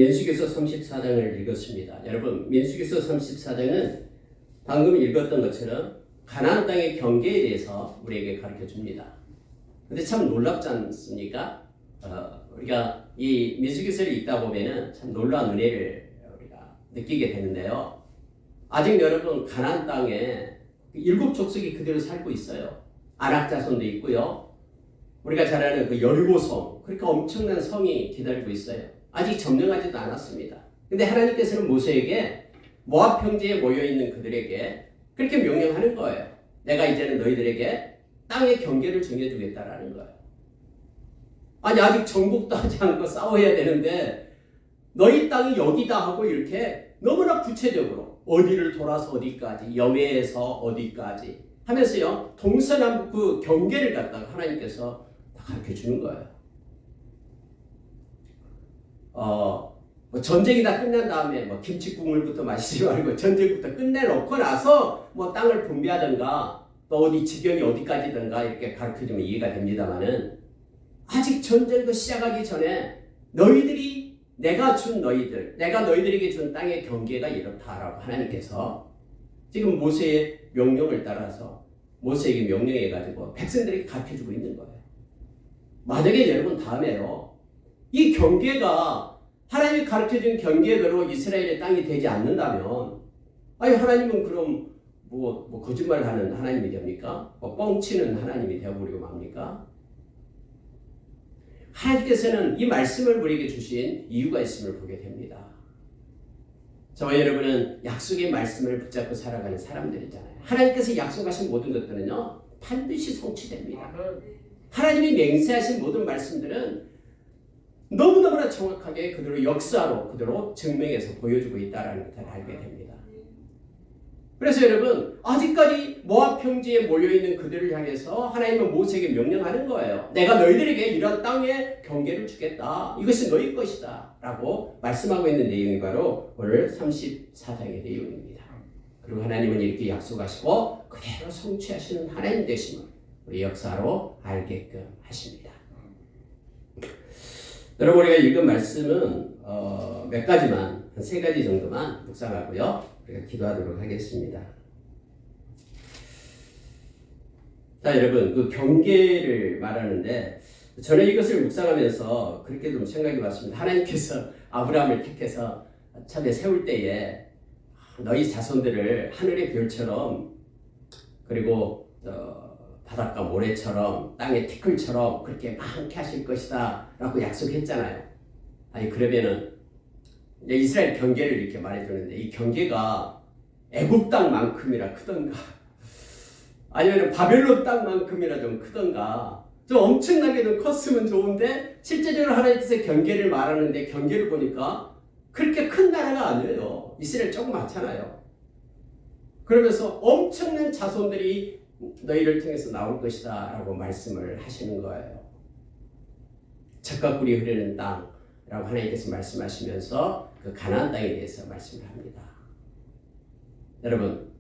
민수기서 34장을 읽었습니다. 여러분, 민수기서 34장은 방금 읽었던 것처럼 가나안 땅의 경계에 대해서 우리에게 가르쳐 줍니다. 근데 참 놀랍지 않습니까? 우리가 이 민수기서를 읽다 보면은 참 놀라운 은혜를 우리가 느끼게 되는데요. 아직 여러분 가나안 땅에 7 족속이 그대로 살고 있어요. 아낙 자손도 있고요. 우리가 잘 아는 그 여리고성, 그러니까 엄청난 성이 기다리고 있어요. 아직 점령하지도 않았습니다. 근데 하나님께서는 모세에게 모압 평지에 모여 있는 그들에게 그렇게 명령하는 거예요. 내가 이제는 너희들에게 땅의 경계를 정해주겠다라는 거예요. 아니 아직 정복도 하지 않고 싸워야 되는데 너희 땅이 여기다 하고 이렇게 너무나 구체적으로 어디를 돌아서 어디까지, 여매에서 어디까지 하면서요 동서남북 그 경계를 갖다가 하나님께서 다 가르쳐 주는 거예요. 뭐 전쟁이 다 끝난 다음에 뭐 김치국물부터 마시지 말고 전쟁부터 끝내놓고 나서 뭐 땅을 분배하든가 또 어디 지경이 어디까지든가 이렇게 가르쳐주면 이해가 됩니다만은 아직 전쟁도 시작하기 전에 너희들이 내가 너희들에게 준 땅의 경계가 이렇다라고 하나님께서 지금 모세의 명령을 따라서 모세에게 명령해가지고 백성들에게 가르쳐주고 있는 거예요. 만약에 여러분 다음에요 이 경계가 하나님이 가르쳐준 경계대로 이스라엘의 땅이 되지 않는다면 아니 하나님은 그럼 뭐 거짓말하는 하나님이 됩니까? 뭐 뻥치는 하나님이 되어버리고 맙니까? 하나님께서는 이 말씀을 우리에게 주신 이유가 있음을 보게 됩니다. 저와 여러분은 약속의 말씀을 붙잡고 살아가는 사람들이잖아요. 하나님께서 약속하신 모든 것들은요 반드시 성취됩니다. 하나님이 맹세하신 모든 말씀들은 너무너무나 정확하게 그대로 역사로 그대로 증명해서 보여주고 있다는 것을 알게 됩니다. 그래서 여러분 아직까지 모압 평지에 모여있는 그들을 향해서 하나님은 모세에게 명령하는 거예요. 내가 너희들에게 이런 땅의 경계를 주겠다. 이것이 너희 것이다 라고 말씀하고 있는 내용이 바로 오늘 34장의 내용입니다. 그리고 하나님은 이렇게 약속하시고 그대로 성취하시는 하나님 되심을 우리 역사로 알게끔 하십니다. 여러분 우리가 읽은 말씀은 몇 가지만 한 3가지 정도만 묵상하고요. 우리가 기도하도록 하겠습니다. 자 여러분 그 경계를 말하는데 저는 이것을 묵상하면서 그렇게 좀 생각이 왔습니다. 하나님께서 아브라함을 택해서 참에 세울 때에 너희 자손들을 하늘의 별처럼 그리고 바닷가 모래처럼 땅의 티끌처럼 그렇게 많게 하실 것이다 라고 약속했잖아요. 아니 그러면은 이제 이스라엘 경계를 이렇게 말해주는데 이 경계가 애굽 땅만큼이나 크던가 아니면 바벨론 땅만큼이나 좀 크던가 좀 엄청나게 좀 컸으면 좋은데 실제적으로 하나님께서 경계를 말하는데 경계를 보니까 그렇게 큰 나라가 아니에요. 이스라엘 조금 많잖아요. 그러면서 엄청난 자손들이 너희를 통해서 나올 것이다 라고 말씀을 하시는 거예요. 젖과 꿀이 흐르는 땅 라고 하나님께서 말씀하시면서 그 가나안 땅에 대해서 말씀을 합니다. 여러분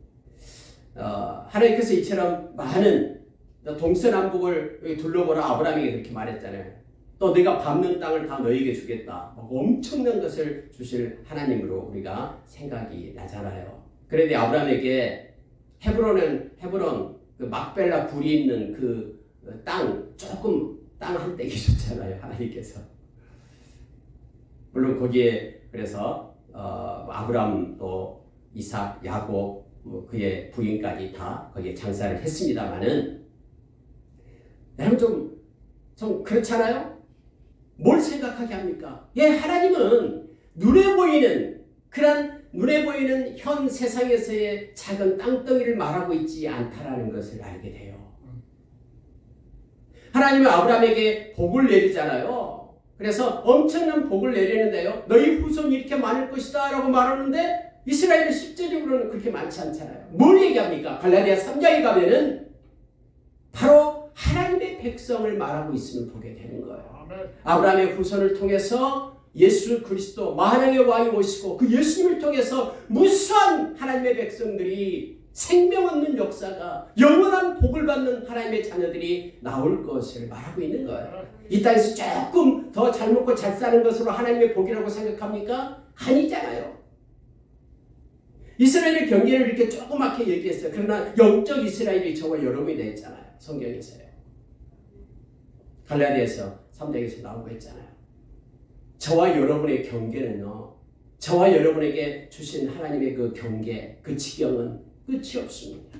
하나님께서 이처럼 많은 동서남북을 둘러보라 아브라함에게 그렇게 말했잖아요. 또 네가 밟는 땅을 다 너희에게 주겠다. 엄청난 것을 주실 하나님으로 우리가 생각이 나잖아요. 그런데 아브라함에게 헤브론 그 막벨라 굴이 있는 그 땅 조금 땅 한 떼기 줬잖아요. 하나님께서. 물론 거기에 그래서 아브람 또 이삭, 야곱 뭐 그의 부인까지 다 거기에 장사를 했습니다만은 여러분 좀 그렇잖아요. 뭘 생각하게 합니까? 예, 하나님은 눈에 보이는 현 세상에서의 작은 땅덩이를 말하고 있지 않다라는 것을 알게 돼요. 하나님은 아브라함에게 복을 내리잖아요. 그래서 엄청난 복을 내리는데요. 너희 후손이 이렇게 많을 것이다 라고 말하는데 이스라엘은 실제적으로는 그렇게 많지 않잖아요. 뭘 얘기합니까? 갈라디아 3장에 가면은 바로 하나님의 백성을 말하고 있음을 보게 되는 거예요. 아브라함의 후손을 통해서 예수 그리스도 만왕의 왕이 오시고 그 예수님을 통해서 무수한 하나님의 백성들이 생명 없는 역사가 영원한 복을 받는 하나님의 자녀들이 나올 것을 말하고 있는 거예요. 이 땅에서 조금 더 잘 먹고 잘 사는 것으로 하나님의 복이라고 생각합니까? 아니잖아요. 이스라엘의 경계를 이렇게 조그맣게 얘기했어요. 그러나 영적 이스라엘이 저와 여러분이 됐잖아요. 성경에서요. 갈라디아서 3장에서 나오고 있잖아요. 저와 여러분의 경계는요, 저와 여러분에게 주신 하나님의 그 경계, 그 지경은 끝이 없습니다.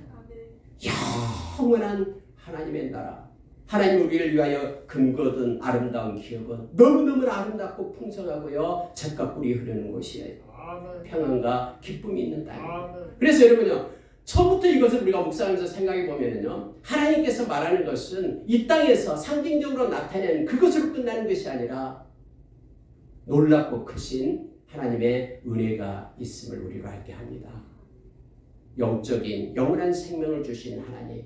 영원한 하나님의 나라, 하나님 우리를 위하여 금거든 아름다운 기업은 너무너무 아름답고 풍성하고요, 젖과 꿀이 흐르는 곳이에요. 평안과 기쁨이 있는 땅이에요. 그래서 여러분요, 처음부터 이것을 우리가 묵상하면서 생각해 보면은요, 하나님께서 말하는 것은 이 땅에서 상징적으로 나타내는 그것으로 끝나는 것이 아니라 놀랍고 크신 하나님의 은혜가 있음을 우리로 알게 합니다. 영적인 영원한 생명을 주신 하나님,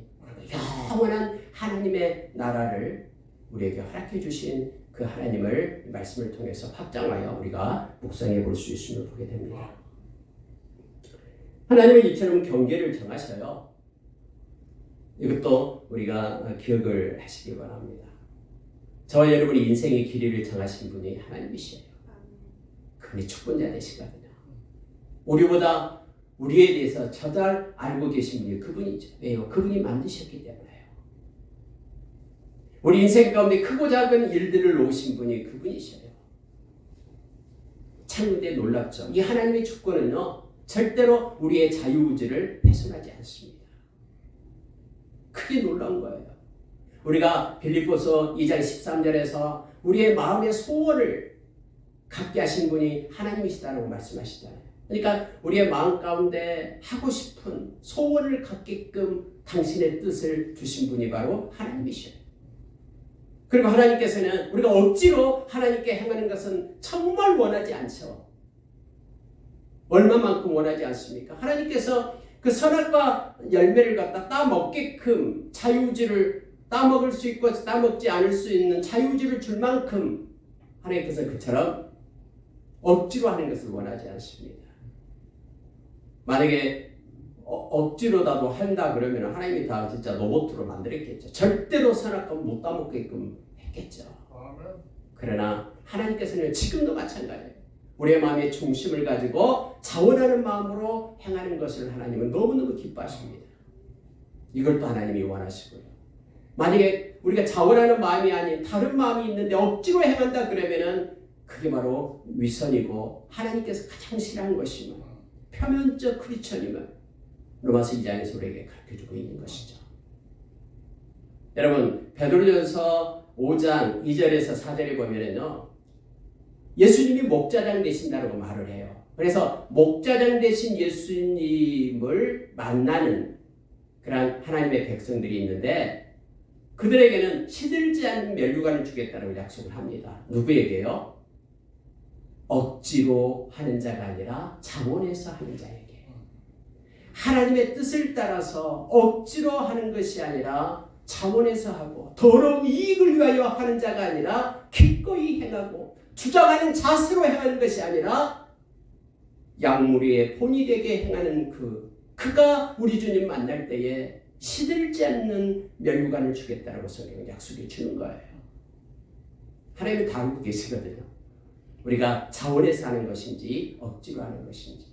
영원한 하나님의 나라를 우리에게 허락해 주신 그 하나님을 말씀을 통해서 확장하여 우리가 묵상해 볼 수 있음을 보게 됩니다. 하나님은 이처럼 경계를 정하셔요. 이것도 우리가 기억을 하시기 바랍니다. 저와 여러분이 인생의 길이를 정하신 분이 하나님이시에요. 그분이 축복자 되시거든요. 우리보다 우리에 대해서 더 잘 알고 계신 분이 그분이죠. 왜요? 그분이 만드셨기 때문에요. 우리 인생 가운데 크고 작은 일들을 놓으신 분이 그분이셔요. 참 근데 놀랍죠. 이 하나님의 주권은요, 절대로 우리의 자유의지를 훼손하지 않습니다. 크게 놀라운 거예요. 우리가 빌립보서 2장 13절에서 우리의 마음의 소원을 갖게 하신 분이 하나님이시다라고 말씀하시잖아요. 그러니까 우리의 마음 가운데 하고 싶은 소원을 갖게끔 당신의 뜻을 주신 분이 바로 하나님이셔요. 그리고 하나님께서는 우리가 억지로 하나님께 행하는 것은 정말 원하지 않죠. 얼마만큼 원하지 않습니까? 하나님께서 그 선악과 열매를 갖다 따먹게끔 자유의지를 따먹을 수 있고 따먹지 않을 수 있는 자유의지를 줄 만큼 하나님께서 그처럼 억지로 하는 것을 원하지 않습니다. 만약에 억지로라도 한다 그러면 하나님이 다 진짜 로봇으로 만들었겠죠. 절대로 선악과 못 따먹게끔 했겠죠. 그러나 하나님께서는 지금도 마찬가지예요. 우리의 마음의 중심을 가지고 자원하는 마음으로 행하는 것을 하나님은 너무너무 기뻐하십니다. 이걸 또 하나님이 원하시고요. 만약에 우리가 자원하는 마음이 아닌 다른 마음이 있는데 억지로 행한다 그러면은 그게 바로 위선이고 하나님께서 가장 싫어하는 것이며 표면적 크리스천임을 로마서 2장에서 우리에게 가르쳐주고 있는 것이죠. 여러분, 베드로전서 5장 2절에서 4절에 보면은요, 예수님이 목자장 되신다고 말을 해요. 그래서 목자장 되신 예수님을 만나는 그런 하나님의 백성들이 있는데 그들에게는 시들지 않는 면류관을 주겠다고 약속을 합니다. 누구에게요? 억지로 하는 자가 아니라 자원해서 하는 자에게. 하나님의 뜻을 따라서 억지로 하는 것이 아니라 자원해서 하고 더러운 이익을 위하여 하는 자가 아니라 기꺼이 행하고 주장하는 자세로 행하는 것이 아니라 양무리의 본이 되게 행하는 그가 우리 주님 만날 때에 시들지 않는 면류관을 주겠다라고 성경은 약속해 주는 거예요. 하나님이 다 알고 계시거든요. 우리가 자원해서 하는 것인지 억지로 하는 것인지.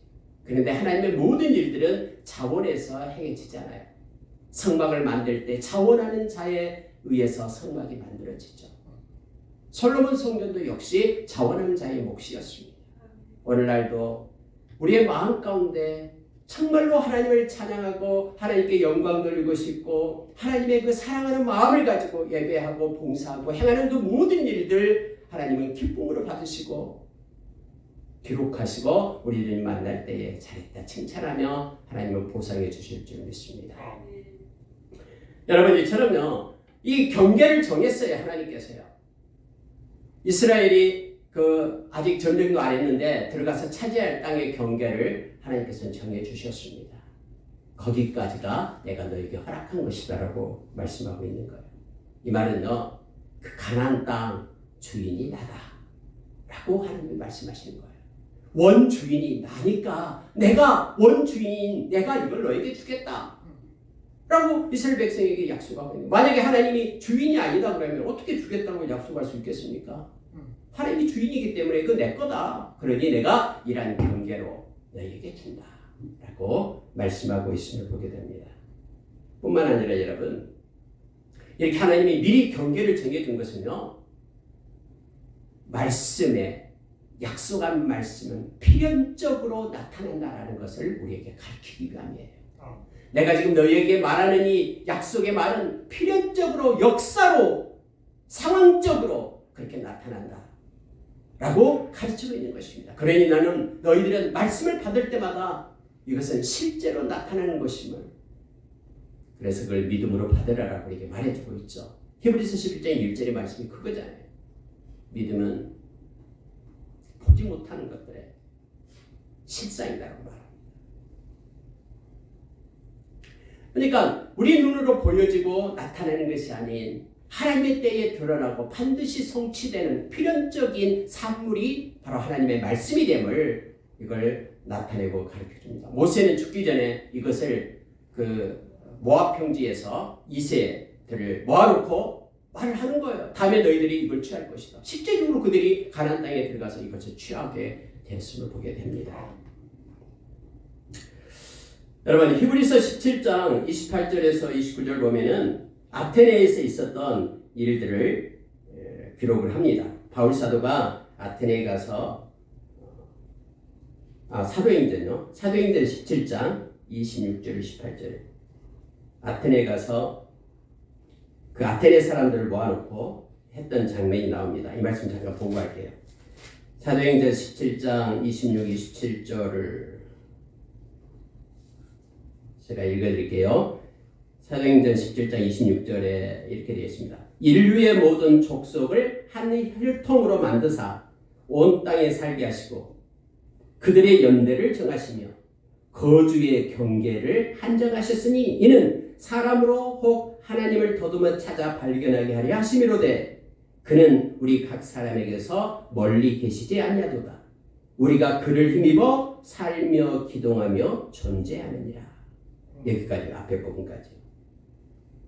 그런데 하나님의 모든 일들은 자원해서 행해지잖아요. 성막을 만들 때 자원하는 자에 의해서 성막이 만들어지죠. 솔로몬 성전도 역시 자원하는 자의 몫이었습니다. 오늘날도 우리의 마음 가운데 정말로 하나님을 찬양하고 하나님께 영광 돌리고 싶고 하나님의 그 사랑하는 마음을 가지고 예배하고 봉사하고 행하는 그 모든 일들 하나님은 기쁨으로 받으시고 기록하시고 우리를 만날 때에 잘했다 칭찬하며 하나님은 보상해 주실 줄 믿습니다. 여러분, 이처럼요, 이 경계를 정했어요. 하나님께서요. 이스라엘이 아직 전쟁도 안 했는데 들어가서 차지할 땅의 경계를 하나님께서는 정해 주셨습니다. 거기까지가 내가 너에게 허락한 것이다라고 말씀하고 있는 거예요. 이 말은요, 그 가나안 땅 주인이 나다 라고 하나님이 말씀하시는 거예요. 원주인이 나니까 내가 원주인, 내가 이걸 너에게 주겠다 라고 이스라엘 백성에게 약속하고 있는 거예요. 만약에 하나님이 주인이 아니다 그러면 어떻게 주겠다고 약속할 수 있겠습니까? 하나님이 주인이기 때문에 이거 내 거다. 그러니 내가 이러한 경계로 너에게 준다 라고 말씀하고 있음을 보게 됩니다. 뿐만 아니라 여러분, 이렇게 하나님이 미리 경계를 정해준 것은요, 말씀에 약속한 말씀은 필연적으로 나타난다라는 것을 우리에게 가르치기 위함이에요. 내가 지금 너희에게 말하는 이 약속의 말은 필연적으로, 역사로, 상황적으로 그렇게 나타난다 라고 가르치고 있는 것입니다. 그러니 나는 너희들은 말씀을 받을 때마다 이것은 실제로 나타나는 것임을, 그래서 그걸 믿음으로 받으라라고 이렇게 말해주고 있죠. 히브리서 11장 1절의 말씀이 그거잖아요. 믿음은 보지 못하는 것들의 실상이라고 말합니다. 그러니까 우리 눈으로 보여지고 나타나는 것이 아닌 하나님의 때에 드러나고 반드시 성취되는 필연적인 산물이 바로 하나님의 말씀이 됨을, 이걸 나타내고 가르쳐줍니다. 모세는 죽기 전에 이것을 그 모압 평지에서 이새들을 모아놓고 말을 하는 거예요. 다음에 너희들이 이걸 취할 것이다. 실제적으로 그들이 가나안 땅에 들어가서 이것을 취하게 됐음을 보게 됩니다. 여러분, 히브리서 17장 28절에서 29절 보면은 아테네에서 있었던 일들을 기록을 합니다. 바울 사도가 아테네에 가서 사도행전요. 사도행전 17장 26절 28절. 아테네에 가서 그 아테네 사람들을 모아놓고 했던 장면이 나옵니다. 이 말씀 잠깐 보고 갈게요. 사도행전 17장 26, 27절을 제가 읽어드릴게요. 사도행전 17장 26절에 이렇게 되어 있습니다. 인류의 모든 족속을 한 혈통으로 만드사 온 땅에 살게 하시고 그들의 연대를 정하시며 거주의 경계를 한정하셨으니 이는 사람으로 혹 하나님을 더듬어 찾아 발견하게 하려 하심이로되 그는 우리 각 사람에게서 멀리 계시지 아니하도다. 우리가 그를 힘입어 살며 기동하며 존재하느니라. 여기까지, 앞에 부분까지.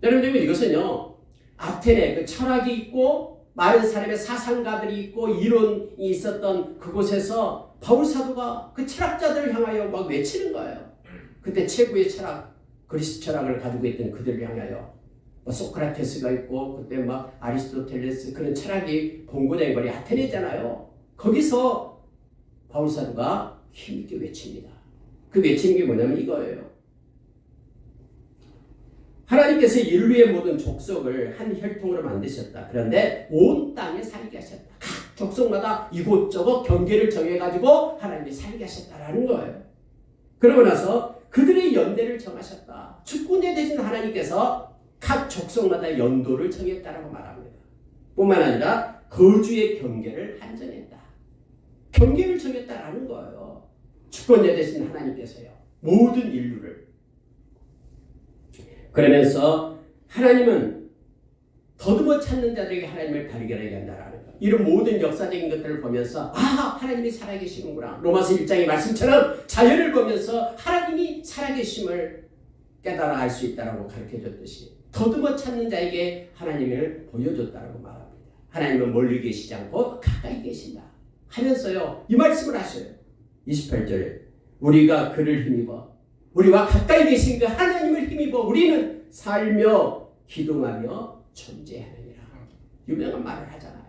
여러분, 이것은요, 아테네, 그 철학이 있고 많은 사람의 사상가들이 있고 이론이 있었던 그곳에서 바울 사도가 그 철학자들을 향하여 막 외치는 거예요. 그때 최고의 철학, 그리스 철학을 가지고 있던 그들을 향하여, 뭐 소크라테스가 있고 그때 막 아리스토텔레스, 그런 철학이 본고장인 거리 아테네잖아요. 거기서 바울 사도가 힘있게 외칩니다. 그 외치는 게 뭐냐면 이거예요. 하나님께서 인류의 모든 족속을 한 혈통으로 만드셨다. 그런데 온 땅에 살게 하셨다. 각 족속마다 이곳저곳 경계를 정해가지고 하나님이 살게 하셨다라는 거예요. 그러고 나서 그들의 연대를 정하셨다. 주권자 되신 하나님께서 각 족속마다 연도를 정했다라고 말합니다. 뿐만 아니라 거주의 경계를 한정했다. 경계를 정했다라는 거예요. 주권자 되신 하나님께서요. 모든 인류를. 그러면서 하나님은 더듬어 찾는 자들에게 하나님을 발견하게 한다라는 것. 이런 모든 역사적인 것들을 보면서 하나님이 살아계시는구나. 로마서 1장의 말씀처럼 자연을 보면서 하나님이 살아계심을 깨달아 알 수 있다라고 가르쳐줬듯이 더듬어 찾는 자에게 하나님을 보여줬다라고 말합니다. 하나님은 멀리 계시지 않고 가까이 계신다 하면서요, 이 말씀을 하셔요. 28절에 우리가 그를 힘입어, 우리와 가까이 계신 그 하나님을 힘입어 우리는 살며 기동하며 존재하느니라. 유명한 말을 하잖아요.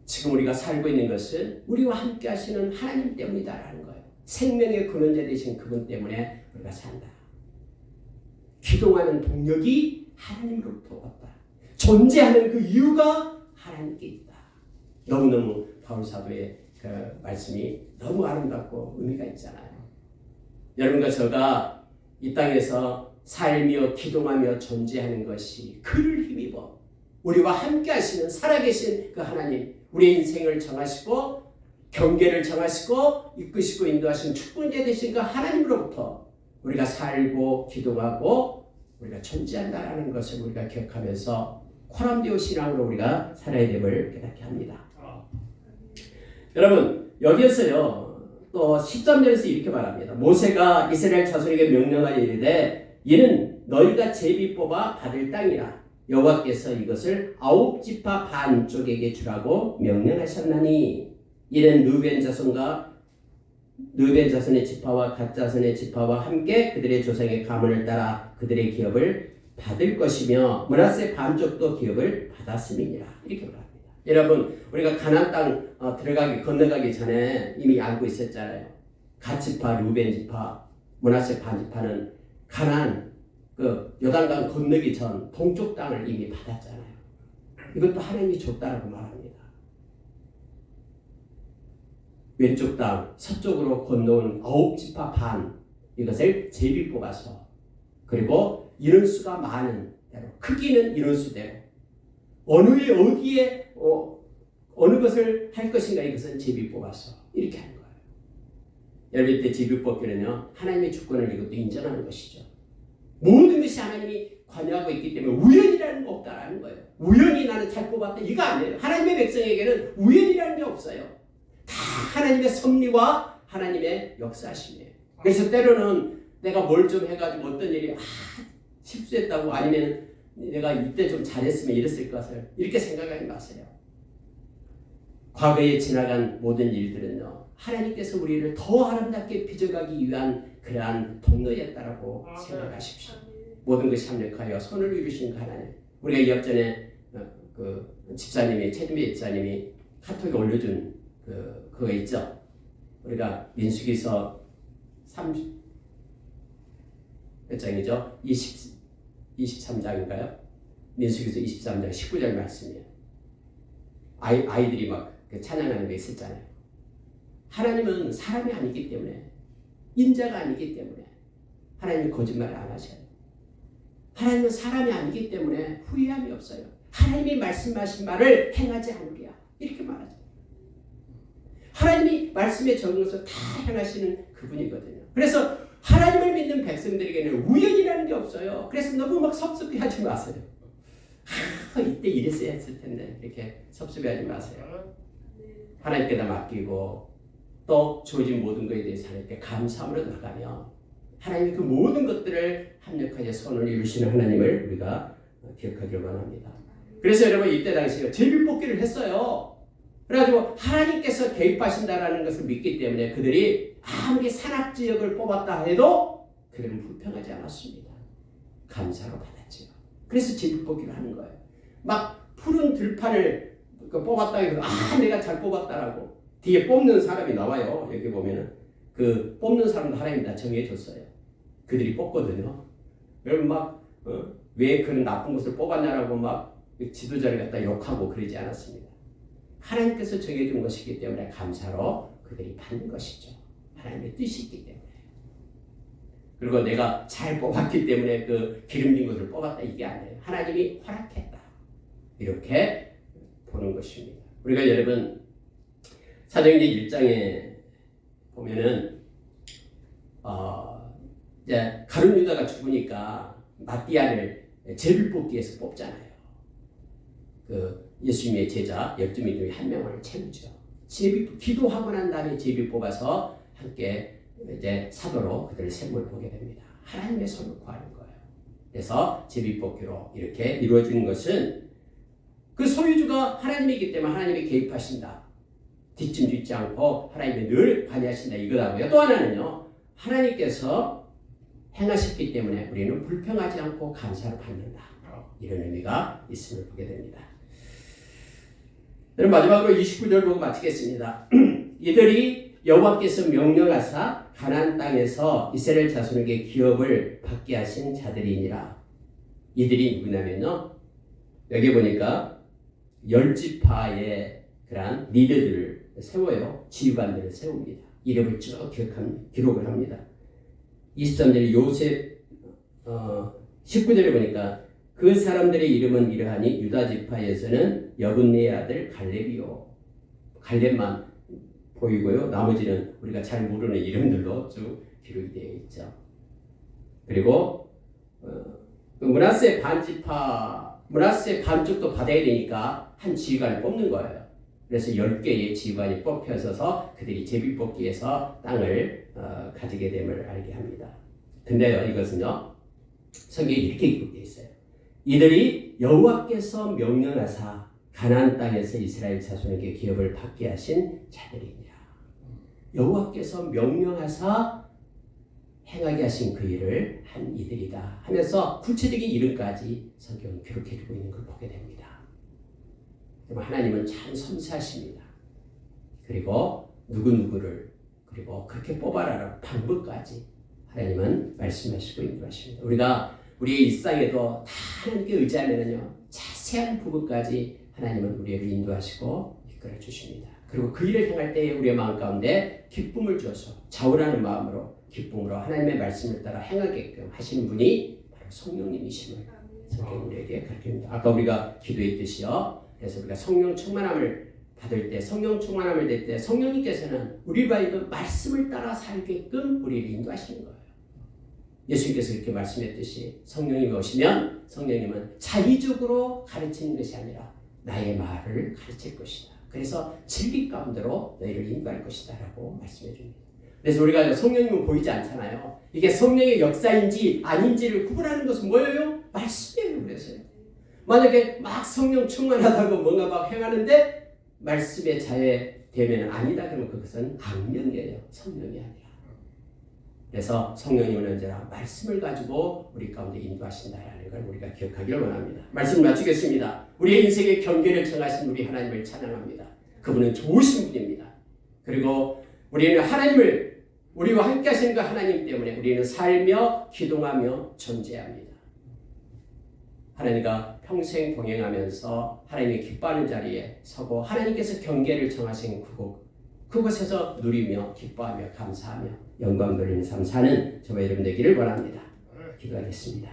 지금 우리가 살고 있는 것은 우리와 함께 하시는 하나님 때문이다라는 거예요. 생명의 근원자 되신 그분 때문에 우리가 산다. 기동하는 동력이 하나님으로부터 왔다. 존재하는 그 이유가 하나님께 있다. 너무너무 바울 사도의 그 말씀이 너무 아름답고 의미가 있잖아요. 여러분과 저가 이 땅에서 살며 기동하며 존재하는 것이 그를 힘입어 우리와 함께 하시는 살아계신 그 하나님, 우리의 인생을 정하시고 경계를 정하시고 이끄시고 인도하시는 축복자 되신 그 하나님으로부터 우리가 살고 기동하고 우리가 존재한다라는 것을 우리가 기억하면서 코람디오 신앙으로 우리가 살아야 됨을 깨닫게 합니다. 여러분 여기에서요 또 13절에서 이렇게 말합니다. 모세가 이스라엘 자손에게 명령하여 이르되 이는 너희가 제비 뽑아 받을 땅이라 여호와께서 이것을 9지파 반쪽에게 주라고 명령하셨나니 이는 르우벤 자손의 지파와 갓 자손의 지파와 함께 그들의 조상의 가문을 따라 그들의 기업을 받을 것이며 므낫세 반쪽도 기업을 받았음이니라. 이렇게 말합니다. 여러분 우리가 가나안 땅 건너가기 전에 이미 알고 있었잖아요. 갓 지파, 르우벤 지파, 므낫세 반지파는 가나안 그 요단강 건너기 전 동쪽 땅을 이미 받았잖아요. 이것도 하나님이 줬다라고 말합니다. 왼쪽 땅 서쪽으로 건너온 9지파 반 이것을 제비 뽑아서 그리고 인원수가 많은 대로 크기는 인원수대로 어느 어디에 어느 것을 할 것인가 이것은 제비 뽑아서 이렇게 하는 거예요. 여러분 이때 제비 뽑기는요 하나님의 주권을 이것도 인정하는 것이죠. 모든 것이 하나님이 관여하고 있기 때문에 우연이라는 거 없다라는 거예요. 우연히 나는 잘 뽑았다 이거 아니에요. 하나님의 백성에게는 우연이라는 게 없어요. 다 하나님의 섭리와 하나님의 역사심이에요. 그래서 때로는 내가 뭘 좀 해가지고 어떤 일이 실수했다고 아니면 내가 이때 좀 잘했으면 이랬을 것을 이렇게 생각하지 마세요. 과거에 지나간 모든 일들은요 하나님께서 우리를 더 아름답게 빚어가기 위한 그러한 통로였다라고 생각하십시오. 모든 것이 합력하여 선을 이루신 하나님. 우리가 이업전에 그 집사님이 최준배 집사님이 카톡에 올려준 그거 있죠. 우리가 민수기서 몇 장이죠? 23장인가요? 민수기서 23장 19절 말씀이에요. 아이들이 막 찬양하는 게 있었잖아요. 하나님은 사람이 아니기 때문에 인자가 아니기 때문에 하나님이 거짓말을 안 하셔요. 하나님은 사람이 아니기 때문에 후회함이 없어요. 하나님이 말씀하신 말을 행하지 않으랴 이렇게 말하죠. 하나님이 말씀에 적은 것을 다 행하시는 그분이거든요. 그래서 하나님을 믿는 백성들에게는 우연이라는 게 없어요. 그래서 너무 막 섭섭해하지 마세요. 이때 이랬어야 했을 텐데 이렇게 섭섭해하지 마세요. 하나님께다 맡기고 또 주어진 모든 것에 대해서 하나님께 감사함으로 나가며 하나님이 그 모든 것들을 합력하여 선을 이루시는 하나님을 우리가 기억하기를 원합니다. 그래서 여러분 이때 당시에 제비뽑기를 했어요. 그래가지고 하나님께서 개입하신다라는 것을 믿기 때문에 그들이 아무리 산악지역을 뽑았다 해도 그들은 불평하지 않았습니다. 감사로 받았지요. 그래서 제비뽑기를 하는 거예요. 막 푸른 들판을 뽑았다 해도 내가 잘 뽑았다라고 뒤에 뽑는 사람이 나와요. 여기 보면은 그 뽑는 사람도 하나님이 다 정해줬어요. 그들이 뽑거든요. 여러분 왜 그런 나쁜 것을 뽑았냐라고 막 지도자를 갖다 욕하고 그러지 않았습니다. 하나님께서 정해준 것이기 때문에 감사로 그들이 받는 것이죠. 하나님의 뜻이 있기 때문에. 그리고 내가 잘 뽑았기 때문에 그 기름진 것을 뽑았다 이게 아니에요. 하나님이 허락했다. 이렇게 보는 것입니다. 우리가 여러분 사도행전 1장에 보면은 이제 가룟 유다가 죽으니까 마띠아를 제비뽑기에서 뽑잖아요. 그 예수님의 제자 12명 중에 한 명을 채우죠. 기도하고 난 다음에 제비 뽑아서 함께 이제 사도로 그들을 세움을 보게 됩니다. 하나님의 손을 구하는 거예요. 그래서 제비 뽑기로 이렇게 이루어지는 것은 그 소유주가 하나님이기 때문에 하나님이 개입하신다. 뒷짐짓지 않고 하나님이 늘 관여하신다 이거라고요. 또 하나는요. 하나님께서 행하셨기 때문에 우리는 불평하지 않고 감사를 받는다. 이런 의미가 있음을 보게 됩니다. 여러분 마지막으로 29절 보고 마치겠습니다. 이들이 여호와께서 명령하사 가나안 땅에서 이스라엘 자손에게 기업을 받게 하신 자들이니라. 이들이 누구냐면요. 여기 보니까 10지파의 그러한 리더들을 세워요. 지휘관들을 세웁니다. 이름을 쭉 기록을 합니다. 23절에 요셉 19절에 보니까 그 사람들의 이름은 이러하니 유다 지파에서는 여분네의 아들 갈렙이요. 갈렙만 보이고요. 나머지는 우리가 잘 모르는 이름들로 쭉 기록이 되어 있죠. 그리고 므낫세 반쪽도 받아야 되니까 한 지휘관을 뽑는 거예요. 그래서 10개의 지휘관이 뽑혀서서 그들이 제비뽑기에서 땅을 가지게 됨을 알게 합니다. 근데요, 이것은요, 성경에 이렇게 기록되어 있어요. 이들이 여호와께서 명령하사 가나안 땅에서 이스라엘 자손에게 기업을 받게 하신 자들이니라. 여호와께서 명령하사 행하게 하신 그 일을 한 이들이다 하면서 구체적인 이름까지 성경은 기록해주고 있는 걸 보게 됩니다. 하나님은 참 섬세하십니다. 그리고 누구누구를 그리고 그렇게 뽑아라라고 방법까지 하나님은 말씀하시고 인도하십니다. 우리가 우리의 일상에도 다 하나님께 의지하면요, 자세한 부분까지 하나님은 우리를 인도하시고 이끌어 주십니다. 그리고 그 일을 행할 때에 우리의 마음 가운데 기쁨을 주어서 자원하는 마음으로 기쁨으로 하나님의 말씀을 따라 행하게끔 하시는 분이 바로 성령님이심을 성경이 우리에게 가르칩니다. 아까 우리가 기도했듯이요. 그래서 우리가 성령 충만함을 받을 때, 성령 충만함을 될 때 성령님께서는 우리와 그 말씀을 따라 살게끔 우리를 인도하시는 거예요. 예수님께서 이렇게 말씀했듯이 성령님이 오시면 성령님은 자의적으로 가르치는 것이 아니라 나의 말을 가르칠 것이다. 그래서 진리 가운데로 너희를 인도할 것이다 라고 말씀해 줍니다. 그래서 우리가 성령님은 보이지 않잖아요. 이게 성령의 역사인지 아닌지를 구분하는 것은 뭐예요? 말씀이에요. 그래서요. 만약에 막 성령 충만하다고 뭔가 막 행하는데 말씀의 자에 되면 아니다 그러면 그것은 악령이에요. 성령이 아니라. 그래서 성령님은 언제나 말씀을 가지고 우리 가운데 인도하신다라는 걸 우리가 기억하기를 원합니다. 말씀을 마치겠습니다. 우리의 인생의 경계를 정하신 우리 하나님을 찬양합니다. 그분은 좋으신 분입니다. 그리고 우리는 하나님을 우리와 함께 하시는 그 하나님 때문에 우리는 살며 기동하며 존재합니다. 하나님과 평생 동행하면서 하나님이 기뻐하는 자리에 서고 하나님께서 경계를 정하신 그곳에서 누리며 기뻐하며 감사하며 영광 돌리는 삶 사는 저와 여러분 되기를 원합니다. 기도하겠습니다.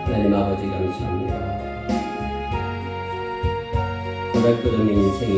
하나님 아버지 감사합니다. 보잘것없는 인생이